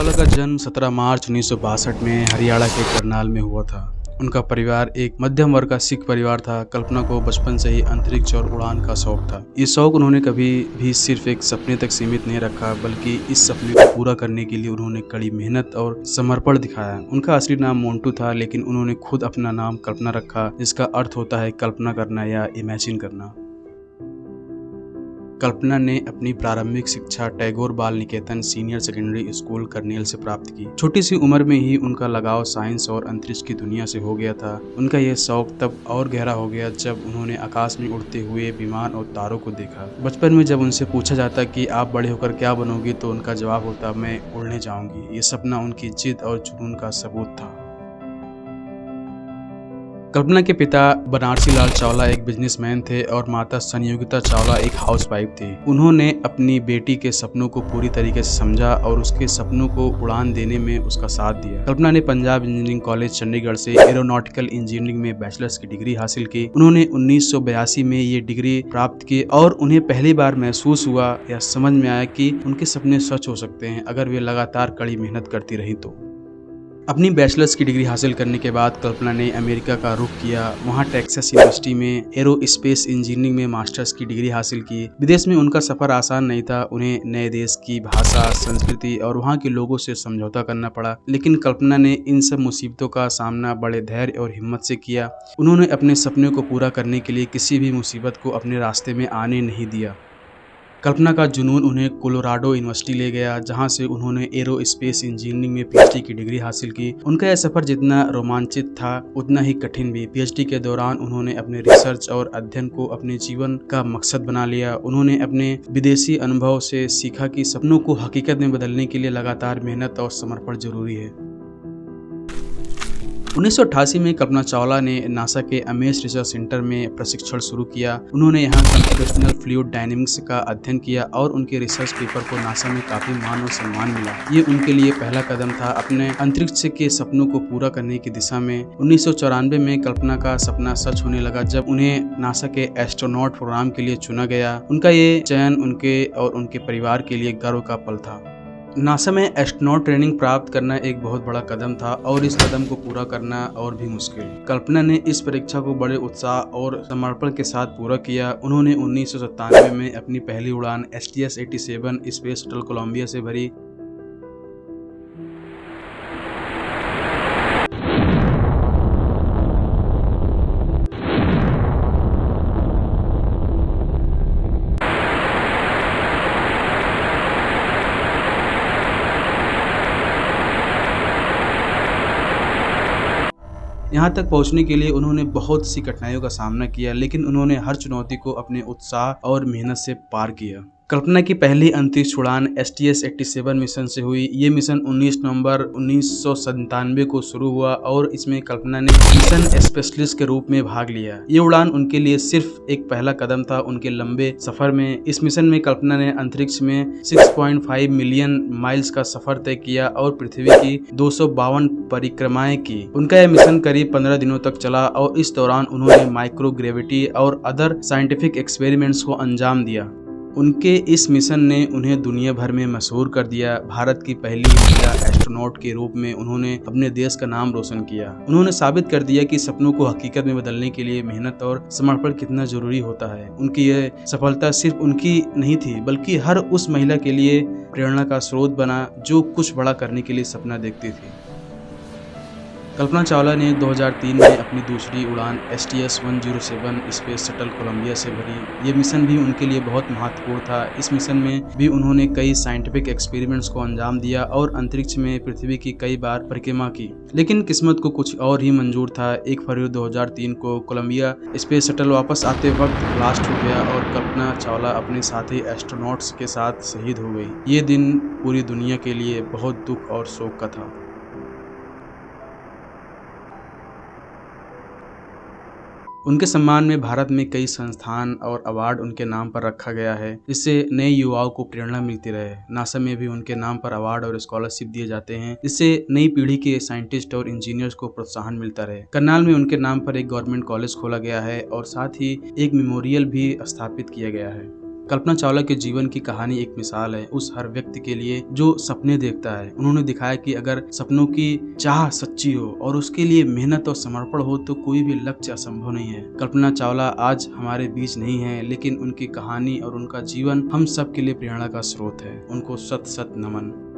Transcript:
चावला का जन्म 17 मार्च 1962 में हरियाणा के करनाल में हुआ था। उनका परिवार एक मध्यम वर्ग का सिख परिवार था। कल्पना को बचपन से ही अंतरिक्ष और उड़ान का शौक था। ये शौक उन्होंने कभी भी सिर्फ एक सपने तक सीमित नहीं रखा, बल्कि इस सपने को पूरा करने के लिए उन्होंने कड़ी मेहनत और समर्पण दिखाया। उनका असली नाम मोंटू था, लेकिन उन्होंने खुद अपना नाम कल्पना रखा, जिसका अर्थ होता है कल्पना करना या इमेजिन करना। कल्पना ने अपनी प्रारंभिक शिक्षा टैगोर बाल निकेतन सीनियर सेकेंडरी स्कूल करनेल से प्राप्त की। छोटी सी उम्र में ही उनका लगाव साइंस और अंतरिक्ष की दुनिया से हो गया था। उनका यह शौक तब और गहरा हो गया जब उन्होंने आकाश में उड़ते हुए विमान और तारों को देखा। बचपन में जब उनसे पूछा जाता कि आप बड़े होकर क्या बनोगी, तो उनका जवाब होता, मैं उड़ने जाऊंगी। ये सपना उनकी जिद और जुनून का सबूत था। कल्पना के पिता बनारसी लाल चावला एक बिजनेसमैन थे और माता संयोगिता चावला एक हाउसवाइफ थी। उन्होंने अपनी बेटी के सपनों को पूरी तरीके से समझा और उसके सपनों को उड़ान देने में उसका साथ दिया। कल्पना ने पंजाब इंजीनियरिंग कॉलेज चंडीगढ़ से एरोनॉटिकल इंजीनियरिंग में बैचलर्स की डिग्री हासिल की। उन्होंने 1982 में ये डिग्री प्राप्त की और उन्हें पहली बार महसूस हुआ या समझ में आया कि उनके सपने सच हो सकते हैं अगर वे लगातार कड़ी मेहनत करती रही तो। अपनी बैचलर्स की डिग्री हासिल करने के बाद कल्पना ने अमेरिका का रुख किया। वहां टेक्सास यूनिवर्सिटी में एरोस्पेस इंजीनियरिंग में मास्टर्स की डिग्री हासिल की। विदेश में उनका सफर आसान नहीं था। उन्हें नए देश की भाषा, संस्कृति और वहां के लोगों से समझौता करना पड़ा, लेकिन कल्पना ने इन सब मुसीबतों का सामना बड़े धैर्य और हिम्मत से किया। उन्होंने अपने सपने को पूरा करने के लिए किसी भी मुसीबत को अपने रास्ते में आने नहीं दिया। कल्पना का जुनून उन्हें कोलोराडो यूनिवर्सिटी ले गया, जहां से उन्होंने एरोस्पेस इंजीनियरिंग में पीएचडी की डिग्री हासिल की। उनका यह सफर जितना रोमांचित था, उतना ही कठिन भी। पीएचडी के दौरान उन्होंने अपने रिसर्च और अध्ययन को अपने जीवन का मकसद बना लिया। उन्होंने अपने विदेशी अनुभव से सीखा कि सपनों को हकीकत में बदलने के लिए लगातार मेहनत और समर्पण जरूरी है। 1988 में कल्पना चावला ने नासा के अमेस रिसर्च सेंटर में प्रशिक्षण शुरू किया। उन्होंने यहाँ कंप्यूटेशनल फ्लूइड डायनेमिक्स का अध्ययन किया और उनके रिसर्च पेपर को नासा में काफी मान और सम्मान मिला। ये उनके लिए पहला कदम था अपने अंतरिक्ष के सपनों को पूरा करने की दिशा में। 1994 में कल्पना का सपना सच होने लगा जब उन्हें नासा के एस्ट्रोनॉट प्रोग्राम के लिए चुना गया। उनका ये चयन उनके और उनके परिवार के लिए गर्व का पल था। नासा में एस्ट्रोनॉट ट्रेनिंग प्राप्त करना एक बहुत बड़ा कदम था और इस कदम को पूरा करना और भी मुश्किल। कल्पना ने इस परीक्षा को बड़े उत्साह और समर्पण के साथ पूरा किया। उन्होंने 1997 में अपनी पहली उड़ान STS-87 स्पेस शटल कोलंबिया से भरी। यहाँ तक पहुँचने के लिए उन्होंने बहुत सी कठिनाइयों का सामना किया, लेकिन उन्होंने हर चुनौती को अपने उत्साह और मेहनत से पार किया। कल्पना की पहली अंतरिक्ष उड़ान STS-87 मिशन से हुई। ये मिशन 19 नवंबर 1997 को शुरू हुआ और इसमें कल्पना ने मिशन स्पेशलिस्ट के रूप में भाग लिया। ये उड़ान उनके लिए सिर्फ एक पहला कदम था उनके लंबे सफर में। इस मिशन में कल्पना ने अंतरिक्ष में 6.5 मिलियन माइल्स का सफर तय किया और पृथ्वी की 252 परिक्रमाएं की। उनका यह मिशन करीब 15 दिनों तक चला और इस दौरान उन्होंने माइक्रोग्रेविटी और अदर साइंटिफिक एक्सपेरिमेंट्स को अंजाम दिया। उनके इस मिशन ने उन्हें दुनिया भर में मशहूर कर दिया। भारत की पहली महिला एस्ट्रोनॉट के रूप में उन्होंने अपने देश का नाम रोशन किया। उन्होंने साबित कर दिया कि सपनों को हकीकत में बदलने के लिए मेहनत और समर्पण कितना जरूरी होता है। उनकी यह सफलता सिर्फ उनकी नहीं थी, बल्कि हर उस महिला के लिए प्रेरणा का स्रोत बना जो कुछ बड़ा करने के लिए सपना देखती थी। कल्पना चावला ने 2003 में अपनी दूसरी उड़ान STS-107 स्पेस शटल कोलंबिया से भरी। ये मिशन भी उनके लिए बहुत महत्वपूर्ण था। इस मिशन में भी उन्होंने कई साइंटिफिक एक्सपेरिमेंट्स को अंजाम दिया और अंतरिक्ष में पृथ्वी की कई बार परिक्रमा की, लेकिन किस्मत को कुछ और ही मंजूर था। 1 फरवरी 2003 को कोलंबिया स्पेस शटल वापस आते वक्त ब्लास्ट हो गया और कल्पना चावला अपने साथी एस्ट्रोनॉट्स के साथ शहीद हो गई। ये दिन पूरी दुनिया के लिए बहुत दुख और शोक का था। उनके सम्मान में भारत में कई संस्थान और अवार्ड उनके नाम पर रखा गया है, जिससे नए युवाओं को प्रेरणा मिलती रहे। नासा में भी उनके नाम पर अवार्ड और स्कॉलरशिप दिए जाते हैं, जिससे नई पीढ़ी के साइंटिस्ट और इंजीनियर्स को प्रोत्साहन मिलता रहे। करनाल में उनके नाम पर एक गवर्नमेंट कॉलेज खोला गया है और साथ ही एक मेमोरियल भी स्थापित किया गया है। कल्पना चावला के जीवन की कहानी एक मिसाल है उस हर व्यक्ति के लिए जो सपने देखता है। उन्होंने दिखाया कि अगर सपनों की चाह सच्ची हो और उसके लिए मेहनत और समर्पण हो तो कोई भी लक्ष्य असंभव नहीं है। कल्पना चावला आज हमारे बीच नहीं है, लेकिन उनकी कहानी और उनका जीवन हम सब के लिए प्रेरणा का स्रोत है। उनको सत सत नमन।